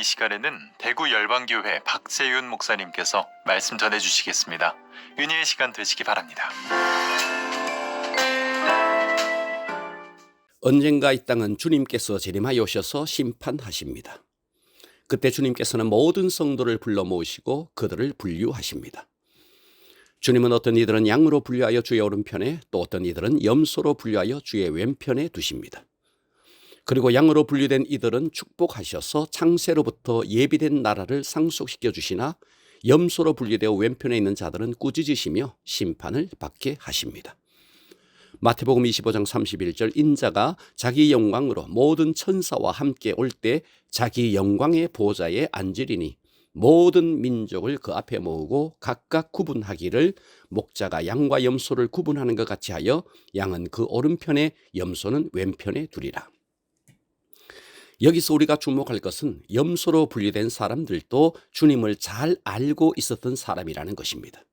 시간에는 대구 열방교회 박세윤 목사님께서 말씀 전해주시겠습니다. 은혜의 시간 되시기 바랍니다. 언젠가 이 땅은 주님께서 재림하여 오셔서 심판하십니다. 그때 주님께서는 모든 성도를 불러 모으시고 그들을 분류하십니다. 주님은 어떤 이들은 양으로 분류하여 주의 오른편에, 또 어떤 이들은 염소로 분류하여 주의 왼편에 두십니다. 그리고 양으로 분류된 이들은 축복하셔서 창세로부터 예비된 나라를 상속시켜 주시나, 염소로 분류되어 왼편에 있는 자들은 꾸짖으시며 심판을 받게 하십니다. 마태복음 25장 31절, 인자가 자기 영광으로 모든 천사와 함께 올 때 자기 영광의 보좌에 앉으리니 모든 민족을 그 앞에 모으고 각각 구분하기를, 목자가 양과 염소를 구분하는 것 같이 하여 양은 그 오른편에, 염소는 왼편에 두리라. 여기서 우리가 주목할 것은 염소로 분류된 사람들도 주님을 잘 알고 있었던 사람이라는 것입니다.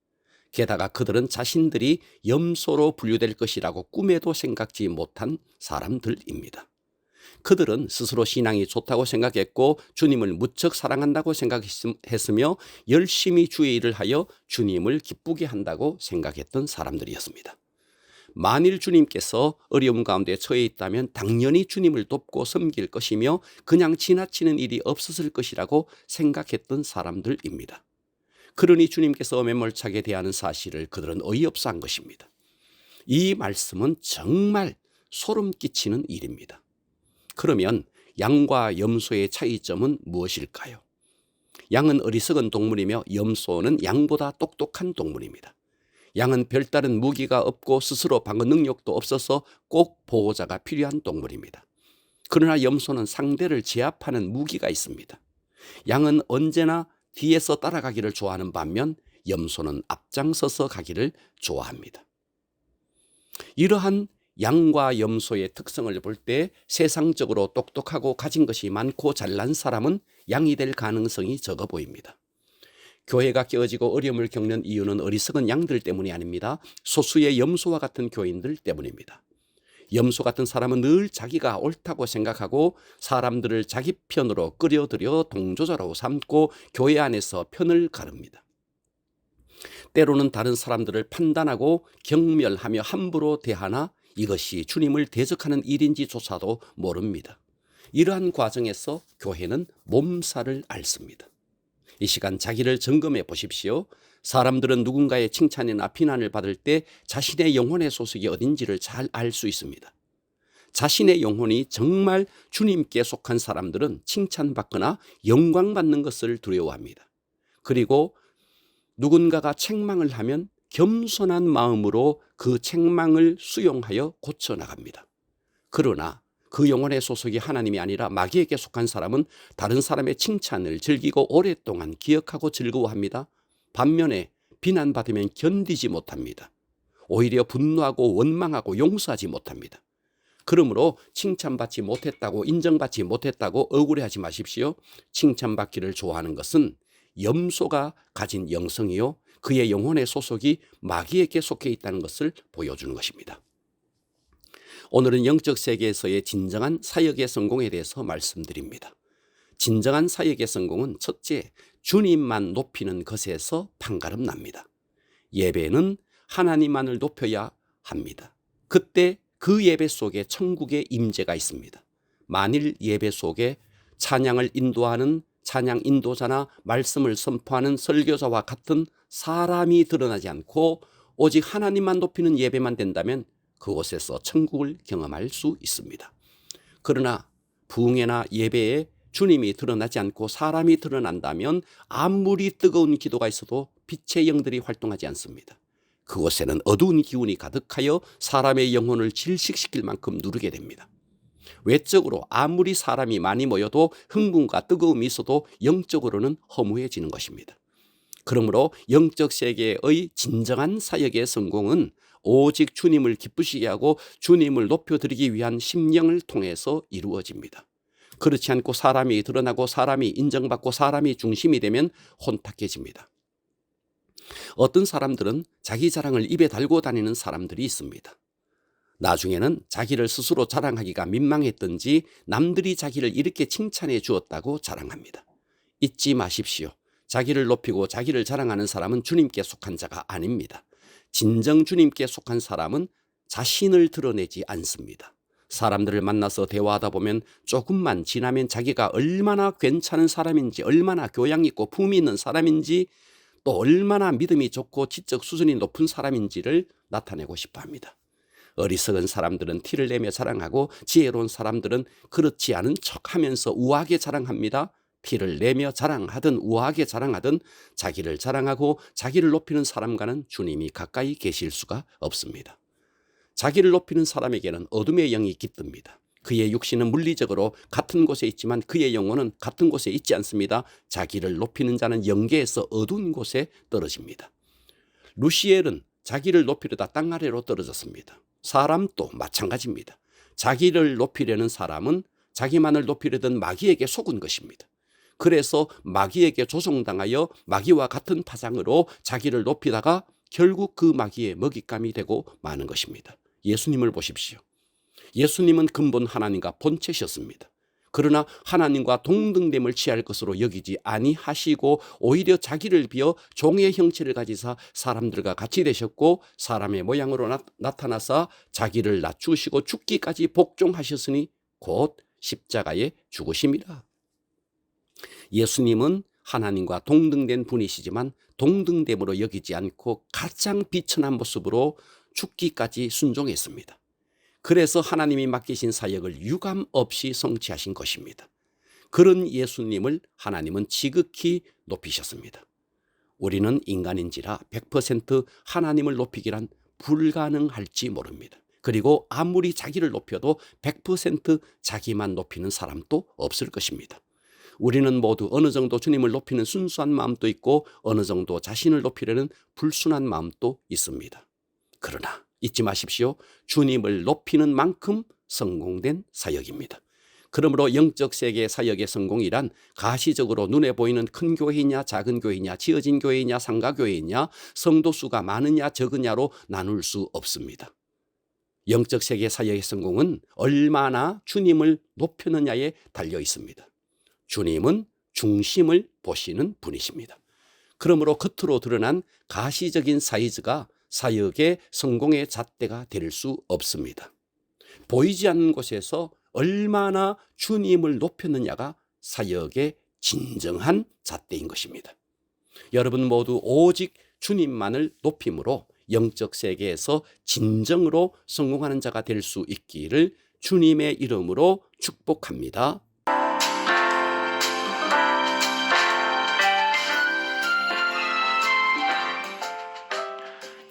게다가 그들은 자신들이 염소로 분류될 것이라고 꿈에도 생각지 못한 사람들입니다. 그들은 스스로 신앙이 좋다고 생각했고 주님을 무척 사랑한다고 생각했으며 열심히 주의 일을 하여 주님을 기쁘게 한다고 생각했던 사람들이었습니다. 만일 주님께서 어려움 가운데 처해 있다면 당연히 주님을 돕고 섬길 것이며 그냥 지나치는 일이 없었을 것이라고 생각했던 사람들입니다. 그러니 주님께서 매몰차게 대하는 사실을 그들은 어이없어 한 것입니다. 이 말씀은 정말 소름 끼치는 일입니다. 그러면 양과 염소의 차이점은 무엇일까요? 양은 어리석은 동물이며 염소는 양보다 똑똑한 동물입니다. 양은 별다른 무기가 없고 스스로 방어 능력도 없어서 꼭 보호자가 필요한 동물입니다. 그러나 염소는 상대를 제압하는 무기가 있습니다. 양은 언제나 뒤에서 따라가기를 좋아하는 반면 염소는 앞장서서 가기를 좋아합니다. 이러한 양과 염소의 특성을 볼 때 세상적으로 똑똑하고 가진 것이 많고 잘난 사람은 양이 될 가능성이 적어 보입니다. 교회가 깨어지고 어려움을 겪는 이유는 어리석은 양들 때문이 아닙니다. 소수의 염소와 같은 교인들 때문입니다. 염소 같은 사람은 늘 자기가 옳다고 생각하고 사람들을 자기 편으로 끌어들여 동조자로 삼고 교회 안에서 편을 가릅니다. 때로는 다른 사람들을 판단하고 경멸하며 함부로 대하나 이것이 주님을 대적하는 일인지조차도 모릅니다. 이러한 과정에서 교회는 몸살을 앓습니다. 이 시간 자기를 점검해 보십시오. 사람들은 누군가의 칭찬이나 비난을 받을 때 자신의 영혼의 소속이 어딘지를 잘 알 수 있습니다. 자신의 영혼이 정말 주님께 속한 사람들은 칭찬받거나 영광받는 것을 두려워합니다. 그리고 누군가가 책망을 하면 겸손한 마음으로 그 책망을 수용하여 고쳐나갑니다. 그러나 그 영혼의 소속이 하나님이 아니라 마귀에게 속한 사람은 다른 사람의 칭찬을 즐기고 오랫동안 기억하고 즐거워합니다. 반면에 비난받으면 견디지 못합니다. 오히려 분노하고 원망하고 용서하지 못합니다. 그러므로 칭찬받지 못했다고, 인정받지 못했다고 억울해하지 마십시오. 칭찬받기를 좋아하는 것은 염소가 가진 영성이요, 그의 영혼의 소속이 마귀에게 속해 있다는 것을 보여주는 것입니다. 오늘은 영적 세계에서의 진정한 사역의 성공에 대해서 말씀드립니다. 진정한 사역의 성공은 첫째, 주님만 높이는 것에서 판가름 납니다. 예배는 하나님만을 높여야 합니다. 그때 그 예배 속에 천국의 임재가 있습니다. 만일 예배 속에 찬양을 인도하는 찬양 인도자나 말씀을 선포하는 설교자와 같은 사람이 드러나지 않고 오직 하나님만 높이는 예배만 된다면 그곳에서 천국을 경험할 수 있습니다. 그러나 부흥회나 예배에 주님이 드러나지 않고 사람이 드러난다면 아무리 뜨거운 기도가 있어도 빛의 영들이 활동하지 않습니다. 그곳에는 어두운 기운이 가득하여 사람의 영혼을 질식시킬 만큼 누르게 됩니다. 외적으로 아무리 사람이 많이 모여도 흥분과 뜨거움이 있어도 영적으로는 허무해지는 것입니다. 그러므로 영적 세계의 진정한 사역의 성공은 오직 주님을 기쁘시게 하고 주님을 높여드리기 위한 심령을 통해서 이루어집니다. 그렇지 않고 사람이 드러나고 사람이 인정받고 사람이 중심이 되면 혼탁해집니다. 어떤 사람들은 자기 자랑을 입에 달고 다니는 사람들이 있습니다. 나중에는 자기를 스스로 자랑하기가 민망했던지 남들이 자기를 이렇게 칭찬해 주었다고 자랑합니다. 잊지 마십시오. 자기를 높이고 자기를 자랑하는 사람은 주님께 속한 자가 아닙니다. 진정 주님께 속한 사람은 자신을 드러내지 않습니다. 사람들을 만나서 대화하다 보면 조금만 지나면 자기가 얼마나 괜찮은 사람인지, 얼마나 교양 있고 품위 있는 사람인지, 또 얼마나 믿음이 좋고 지적 수준이 높은 사람인지를 나타내고 싶어 합니다. 어리석은 사람들은 티를 내며 자랑하고 지혜로운 사람들은 그렇지 않은 척하면서 우아하게 자랑합니다. 티를 내며 자랑하든 우아하게 자랑하든 자기를 자랑하고 자기를 높이는 사람과는 주님이 가까이 계실 수가 없습니다. 자기를 높이는 사람에게는 어둠의 영이 깃듭니다. 그의 육신은 물리적으로 같은 곳에 있지만 그의 영혼은 같은 곳에 있지 않습니다. 자기를 높이는 자는 영계에서 어두운 곳에 떨어집니다. 루시엘은 자기를 높이려다 땅 아래로 떨어졌습니다. 사람도 마찬가지입니다. 자기를 높이려는 사람은 자기만을 높이려던 마귀에게 속은 것입니다. 그래서 마귀에게 조종당하여 마귀와 같은 파장으로 자기를 높이다가 결국 그 마귀의 먹잇감이 되고 마는 것입니다. 예수님을 보십시오. 예수님은 근본 하나님과 본체셨습니다. 그러나 하나님과 동등됨을 취할 것으로 여기지 아니하시고 오히려 자기를 비어 종의 형체를 가지사 사람들과 같이 되셨고 사람의 모양으로 나타나사 자기를 낮추시고 죽기까지 복종하셨으니 곧 십자가에 죽으심이라. 예수님은 하나님과 동등된 분이시지만 동등됨으로 여기지 않고 가장 비천한 모습으로 죽기까지 순종했습니다. 그래서 하나님이 맡기신 사역을 유감 없이 성취하신 것입니다. 그런 예수님을 하나님은 지극히 높이셨습니다. 우리는 인간인지라 100% 하나님을 높이기란 불가능할지 모릅니다. 그리고 아무리 자기를 높여도 100% 자기만 높이는 사람도 없을 것입니다. 우리는 모두 어느 정도 주님을 높이는 순수한 마음도 있고 어느 정도 자신을 높이려는 불순한 마음도 있습니다. 그러나 잊지 마십시오. 주님을 높이는 만큼 성공된 사역입니다. 그러므로 영적 세계 사역의 성공이란 가시적으로 눈에 보이는 큰 교회이냐 작은 교회이냐 지어진 교회이냐 상가교회이냐 성도 수가 많으냐 적으냐로 나눌 수 없습니다. 영적 세계 사역의 성공은 얼마나 주님을 높이느냐에 달려 있습니다. 주님은 중심을 보시는 분이십니다. 그러므로 겉으로 드러난 가시적인 사이즈가 사역의 성공의 잣대가 될 수 없습니다. 보이지 않는 곳에서 얼마나 주님을 높였느냐가 사역의 진정한 잣대인 것입니다. 여러분 모두 오직 주님만을 높임으로 영적 세계에서 진정으로 성공하는 자가 될 수 있기를 주님의 이름으로 축복합니다.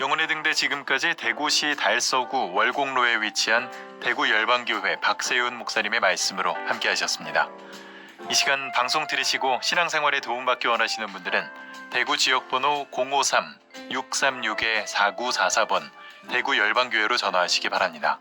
영혼의 등대 지금까지 대구시 달서구 월곡로에 위치한 대구 열방교회 박세윤 목사님의 말씀으로 함께 하셨습니다. 이 시간 방송 들으시고 신앙생활에 도움받기 원하시는 분들은 대구 지역번호 053-636-4944번 대구 열방교회로 전화하시기 바랍니다.